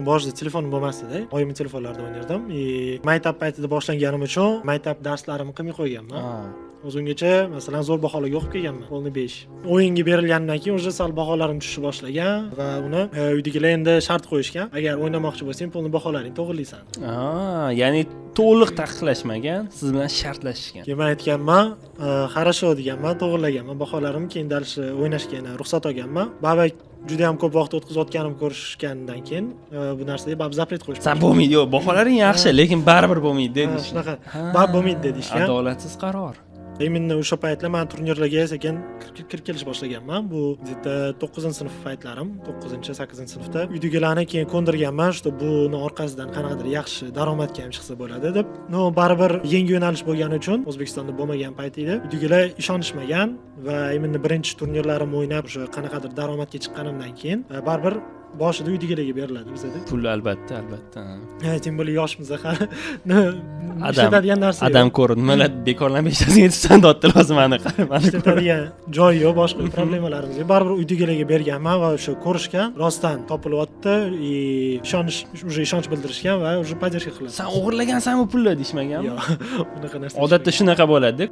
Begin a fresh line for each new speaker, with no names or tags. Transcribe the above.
boshida telefonim bo'lmasdi-da. Oyimning telefonlarida o'ynardim. Maktab paytida boshlaganim uchun maktab darslarimni qilmay qo'yganman. O'zimgacha masalan zo'r baholarga o'qib kelganman. Qo'lni 5. O'yinga berilgandan keyin o'sha sal baholarim tushishni boshlagan va uni uydagilar endi shart qo'yishgan. Agar o'ynamoqchi bo'lsang, pulni baholaring to'g'rilaysan.
Ya'ni to'liq taqiqlashmagan, siz bilan shartlashishgan.
Keyin men aytganman, "Хорошо" deganman, to'g'rilaganman. Baholarimni keyin dalish o'ynashga yana ruxsat olganman. Baba juda ham ko'p vaqt o'tkazayotganim ko'rishgandan keyin bu narsaga bab zapret qo'yishdi.
Sen bo'lmaydi, yo'q, baholaring yaxshi, lekin baribir bo'lmaydi dedi.
Shunaqa. Bab bo'lmaydi dedishgan.
Adolatsiz qaror.
Endi o'sha paytlar men turnirlarga sekin kirib kelish boshlaganman. Bu 9-sinf paytlarim, 9-8-sinfda uydagilarni keyin ko'ndirganman, что buni orqasidan qanaqadir yaxshi daromadga ham chiqsa bo'ladi deb. Baribir yangi yo'nalish bo'lgani uchun O'zbekistonda bo'lmagan payt edi. Uydagilar ishonishmagan va endi birinchi turnirlarimni o'ynab o'sha qanaqadir daromadga chiqqanimdan keyin baribir boshida uydagilarga beriladi bizda.
Pul albatta.
Tем более yoshmiz hali. Ishlatadigan narsa yo'q.
Adam ko'rdi, nimalar bekorlanib ishlatasiga standart lozimani qarab.
Ishlatadigan joy yo'q, boshqa problemalarimiz yo'q. Baribir uydagilarga berganman va o'sha ko'rishgan, rostdan topilyapti, ishonch bildirishgan va o'sha поддержка qiladi.
Sen o'g'irlagansanmi pulni deyishmaganmi?
Yo'q, unaqa narsa.
Odatda shunaqa bo'ladi.